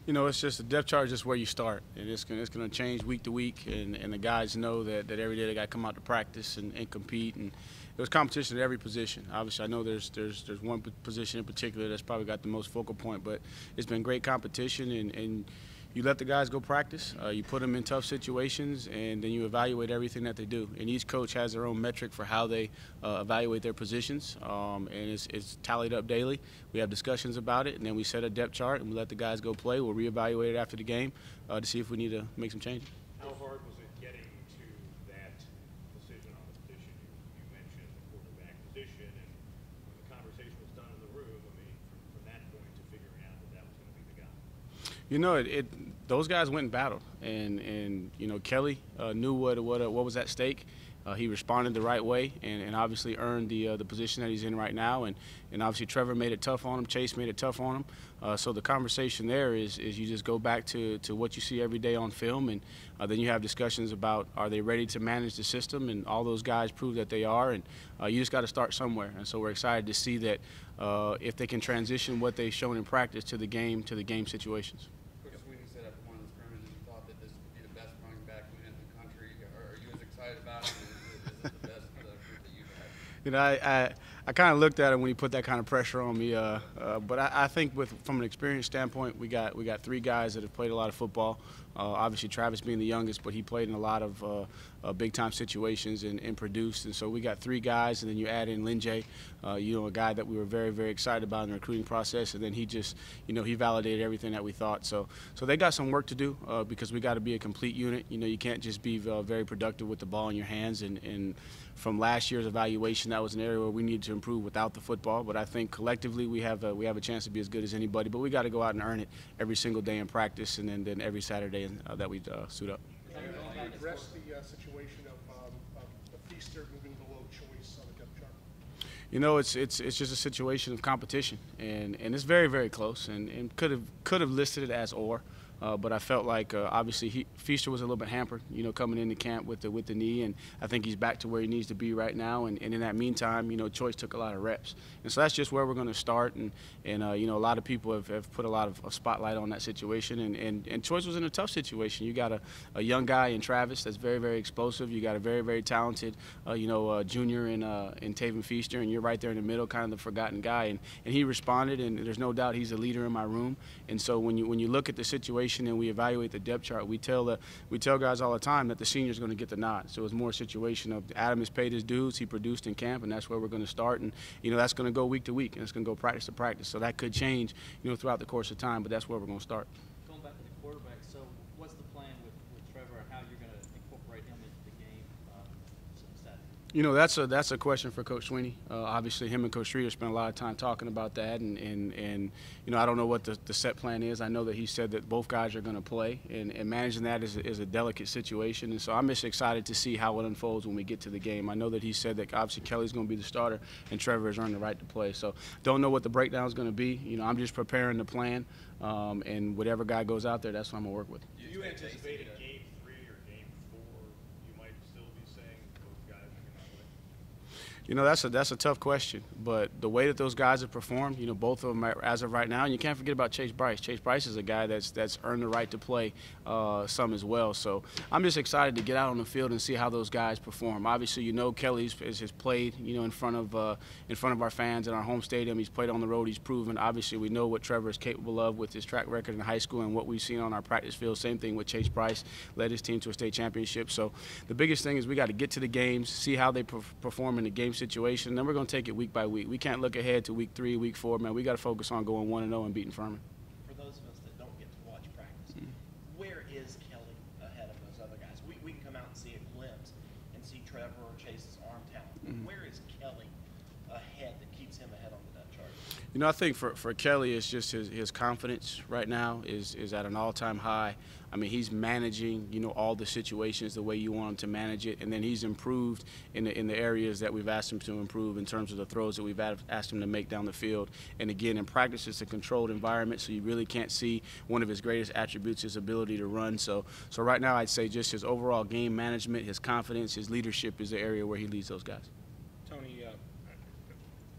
It's just the depth chart is just where you start, and it's gonna change week to week, and the guys know that every day they got to come out to practice and compete, and there's competition at every position. Obviously, I know there's one position in particular that's probably got the most focal point, but it's been great competition, and you let the guys go practice. You put them in tough situations, and then you evaluate everything that they do. And each coach has their own metric for how they evaluate their positions, and it's tallied up daily. We have discussions about it, and then we set a depth chart, and we let the guys go play. We'll reevaluate it after the game to see if we need to make some changes. How hard was it getting to that decision on the position? You mentioned the quarterback position, and when the conversation was done in the room, I mean, from that point to figuring out that that was going to be the guy. Those guys went and battled, and Kelly knew what was at stake. He responded the right way, and obviously earned the position that he's in right now. And obviously Trevor made it tough on him. Chase made it tough on him. So the conversation there is you just go back to what you see every day on film, and then you have discussions about, are they ready to manage the system? And all those guys prove that they are. And you just got to start somewhere. And so we're excited to see that if they can transition what they've shown in practice to the game situations. Coach Sweeney said after one of the scrimmages he thought that this would be the best running back unit in the country. Are you as excited about it? Is it the best group that you've had? I kind of looked at him when he put that kind of pressure on me. But I think from an experience standpoint, we got three guys that have played a lot of football. Obviously Travis being the youngest, but he played in a lot of big-time situations and produced. And so we got three guys, and then you add in Linjay, a guy that we were very, very excited about in the recruiting process. And then he just, he validated everything that we thought. So they got some work to do because we got to be a complete unit. You can't just be very productive with the ball in your hands. And from last year's evaluation, that was an area where we needed to improve without the football. But I think collectively we have a chance to be as good as anybody. But we got to go out and earn it every single day in practice, and then every Saturday that we suit up. You address the situation of the Feaster moving below Choice on the depth chart? It's just a situation of competition, and it's very, very close, and could have listed it as or. But I felt like obviously Feaster was a little bit hampered, coming into camp with the knee, and I think he's back to where he needs to be right now. And in that meantime, Choice took a lot of reps, and so that's just where we're going to start. And a lot of people have put a lot of spotlight on that situation, and Choice was in a tough situation. You got a young guy in Travis that's very, very explosive. You got a very, very talented junior in Taven Feaster, and you're right there in the middle, kind of the forgotten guy. And he responded, and there's no doubt he's a leader in my room. And so when you look at the situation and we evaluate the depth chart, we tell guys all the time that the senior's going to get the nod. So it's more a situation of Adam has paid his dues, he produced in camp, and that's where we're going to start. And that's going to go week to week, and it's going to go practice to practice. So that could change, throughout the course of time, but that's where we're going to start. Going back to the quarterback, so what's the plan with Trevor? How you're going to incorporate him into the game Saturday? That's a question for Coach Sweeney. Obviously, him and Coach Streeter spent a lot of time talking about that, and I don't know what the set plan is. I know that he said that both guys are going to play, and managing that is a delicate situation. And so I'm just excited to see how it unfolds when we get to the game. I know that he said that obviously Kelly's going to be the starter, and Trevor has earned the right to play. So don't know what the breakdown is going to be. I'm just preparing the plan, and whatever guy goes out there, that's what I'm going to work with. Do you anticipate a Game 3 or Game 4 you might still be saying those guys are going to play? That's a tough question, but the way that those guys have performed, both of them as of right now, and you can't forget about Chase Bryce. Chase Bryce is a guy that's earned the right to play some as well. So I'm just excited to get out on the field and see how those guys perform. Obviously, Kelly has played, in front of our fans in our home stadium. He's played on the road. He's proven. Obviously, we know what Trevor is capable of with his track record in high school and what we've seen on our practice field. Same thing with Chase Bryce, led his team to a state championship. So the biggest thing is we got to get to the games, see how they perform in the game situation, and then we're going to take it week by week. We can't look ahead to week 3, week 4, man. We got to focus on going 1-0 and beating Furman. For those of us that don't get to watch practice, where is Kelly ahead of those other guys? We can come out and see a glimpse and see Trevor or Chase's arm talent. Where is Kelly ahead that keeps him ahead on the depth chart? I think for Kelly, it's just his confidence right now is at an all-time high. I mean, he's managing, all the situations the way you want him to manage it, and then he's improved in the areas that we've asked him to improve in terms of the throws that we've asked him to make down the field. And again, in practice, it's a controlled environment, so you really can't see one of his greatest attributes, his ability to run. So right now, I'd say just his overall game management, his confidence, his leadership is the area where he leads those guys. Tony,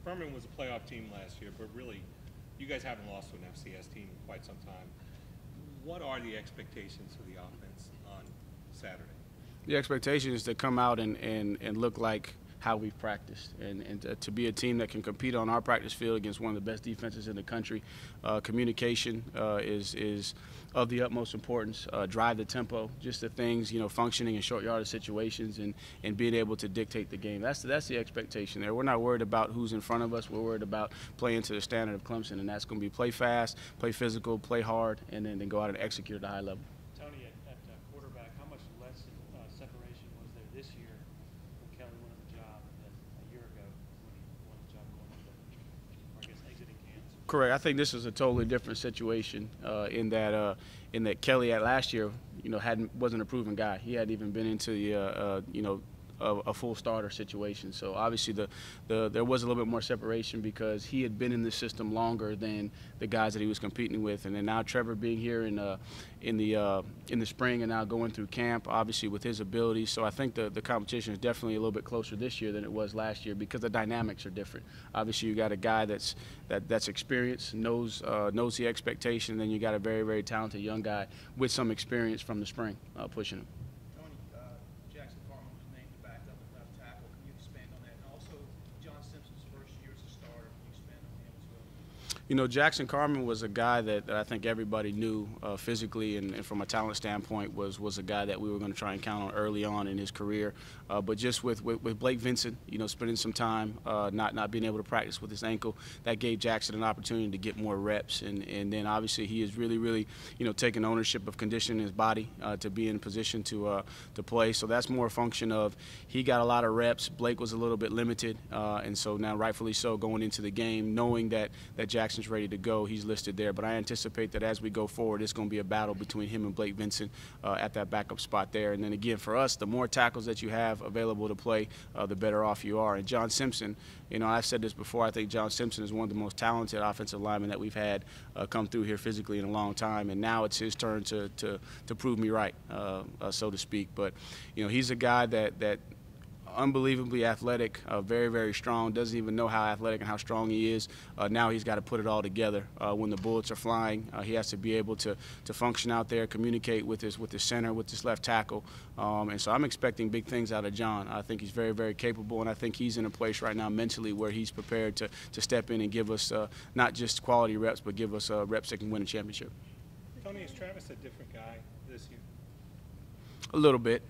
Furman was a playoff team last year, but really, you guys haven't lost to an FCS team in quite some time. What are the expectations for the offense on Saturday? The expectation is to come out and look like how we've practiced, and to be a team that can compete on our practice field against one of the best defenses in the country. Communication is of the utmost importance. Drive the tempo, just the things, functioning in short yardage situations, and being able to dictate the game. That's the expectation there. We're not worried about who's in front of us. We're worried about playing to the standard of Clemson, and that's going to be play fast, play physical, play hard, and then go out and execute at a high level. Tony, at quarterback, how much less separation was there this year when Kelly won the job than a year ago when he won the job going into, or I guess, exiting Kansas? Correct. I think this is a totally different situation in that Kelly at last year, wasn't a proven guy. He hadn't even been into the a full starter situation. So obviously there was a little bit more separation because he had been in the system longer than the guys that he was competing with. And then now Trevor being here in the spring and now going through camp, obviously with his abilities. So I think the competition is definitely a little bit closer this year than it was last year because the dynamics are different. Obviously you got a guy that's experienced, knows the expectation. Then you got a very, very talented young guy with some experience from the spring pushing him. Jackson Carman was a guy that I think everybody knew physically and from a talent standpoint was a guy that we were going to try and count on early on in his career. But just with Blake Vincent, spending some time not being able to practice with his ankle, that gave Jackson an opportunity to get more reps. And then obviously he is really taking ownership of conditioning his body to be in a position to play. So that's more a function of he got a lot of reps. Blake was a little bit limited, and so now rightfully so going into the game, knowing that Jackson's ready to go, he's listed there. But I anticipate that as we go forward, it's going to be a battle between him and Blake Vincent at that backup spot there. And then again, for us, the more tackles that you have available to play, the better off you are. And John Simpson, I've said this before, I think John Simpson is one of the most talented offensive linemen that we've had come through here physically in a long time. And now it's his turn to prove me right, so to speak. But, he's a guy that unbelievably athletic, very, very strong, doesn't even know how athletic and how strong he is. Now he's got to put it all together. When the bullets are flying, he has to be able to function out there, communicate with his center, with his left tackle. And so I'm expecting big things out of John. I think he's very, very capable, and I think he's in a place right now mentally where he's prepared to step in and give us not just quality reps, but give us reps that can win a championship. Tony, is Travis a different guy this year? A little bit.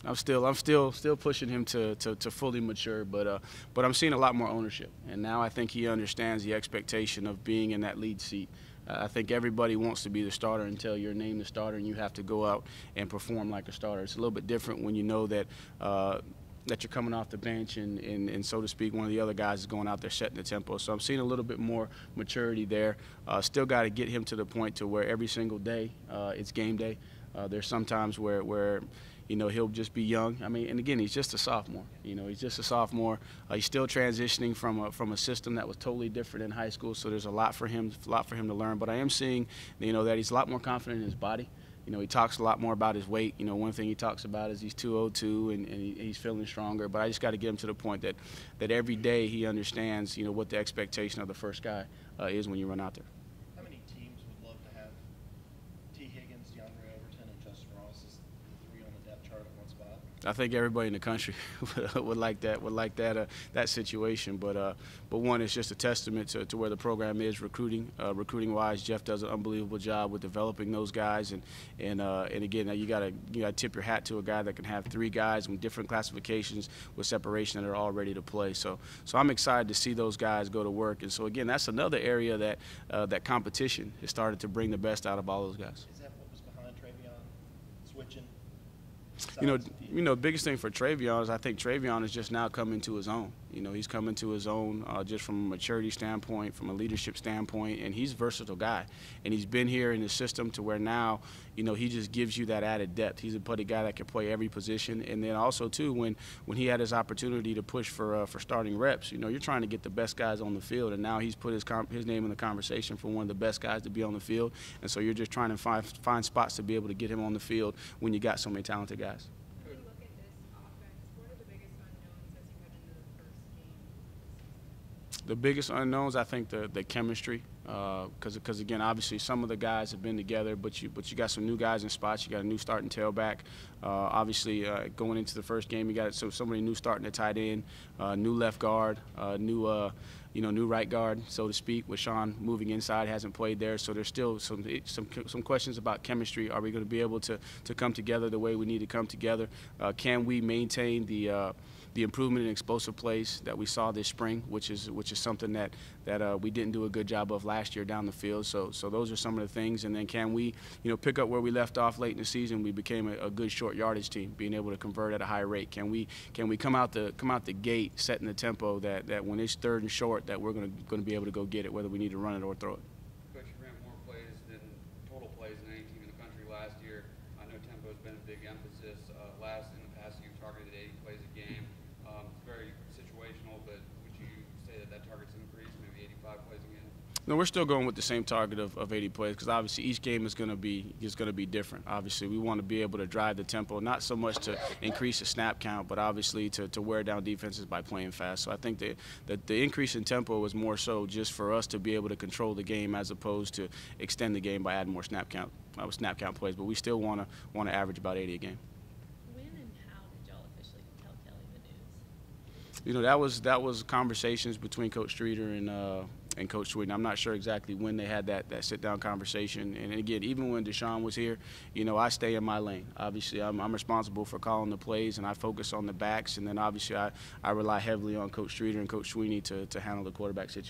I'm still pushing him to fully mature, but I'm seeing a lot more ownership, and now I think he understands the expectation of being in that lead seat. I think everybody wants to be the starter until you're named the starter, and you have to go out and perform like a starter. It's a little bit different when you know that you're coming off the bench and so to speak, one of the other guys is going out there setting the tempo. So I'm seeing a little bit more maturity there. Still got to get him to the point to where every single day it's game day. There's sometimes where he'll just be young. I mean, and again, he's just a sophomore. He's just a sophomore. He's still transitioning from a system that was totally different in high school. So there's a lot for him to learn. But I am seeing, that he's a lot more confident in his body. He talks a lot more about his weight. One thing he talks about is he's 202 and he's feeling stronger. But I just got to get him to the point that every day he understands, what the expectation of the first guy is when you run out there. How many teams would love to have T. Higgins, DeAndre Overton, and Justin Ross as the three on the depth chart at one spot? I think everybody in the country would like that situation. But one, it's just a testament to where the program is recruiting wise. Jeff does an unbelievable job with developing those guys, and again, you gotta tip your hat to a guy that can have three guys with different classifications with separation that are all ready to play. So I'm excited to see those guys go to work. And so again, that's another area that competition has started to bring the best out of all those guys. Is that what was behind Travion switching? The biggest thing for Travion is I think Travion is just now coming to his own. He's coming to his own just from a maturity standpoint, from a leadership standpoint, and he's a versatile guy. And he's been here in the system to where now, he just gives you that added depth. He's a guy that can play every position. And then also, too, when he had his opportunity to push for starting reps, you're trying to get the best guys on the field. And now he's put his name in the conversation for one of the best guys to be on the field. And so you're just trying to find spots to be able to get him on the field when you got so many talented guys. When you look at this offense, what are the biggest unknowns as you head into the first game of the season? The biggest unknowns, I think, the chemistry, because again, obviously some of the guys have been together, but you got some new guys in spots. You got a new starting tailback. Obviously, going into the first game, you got somebody new starting at tight end, new left guard, new right guard, so to speak. With Sean moving inside, hasn't played there, so there's still some questions about chemistry. Are we going to be able to come together the way we need to come together? Can we maintain the improvement in explosive plays that we saw this spring, which is something that we didn't do a good job of last year down the field. So those are some of the things. And then can we, pick up where we left off late in the season? We became a good short yardage team, being able to convert at a high rate. Can we come out the gate setting the tempo that when it's third and short that we're going to be able to go get it, whether we need to run it or throw it. Coach, you ran more plays than total plays than any team in the country last year. I know tempo has been a big emphasis. In the past, you've targeted 80 plays a game. It's very situational, but would you say that target's increased, maybe 85 plays a game? No, we're still going with the same target of 80 plays because obviously each game is going to be different. Obviously, we want to be able to drive the tempo, not so much to increase the snap count, but obviously to wear down defenses by playing fast. So I think that the increase in tempo was more so just for us to be able to control the game as opposed to extend the game by adding more snap count plays. But we still want to average about 80 a game. When and how did y'all officially tell Kelly the news? That was conversations between Coach Streeter and Coach Sweden. I'm not sure exactly when they had that sit-down conversation. And again, even when Deshaun was here, I stay in my lane. Obviously, I'm responsible for calling the plays, and I focus on the backs. And then obviously, I rely heavily on Coach Streeter and Coach Sweeney to handle the quarterback situation.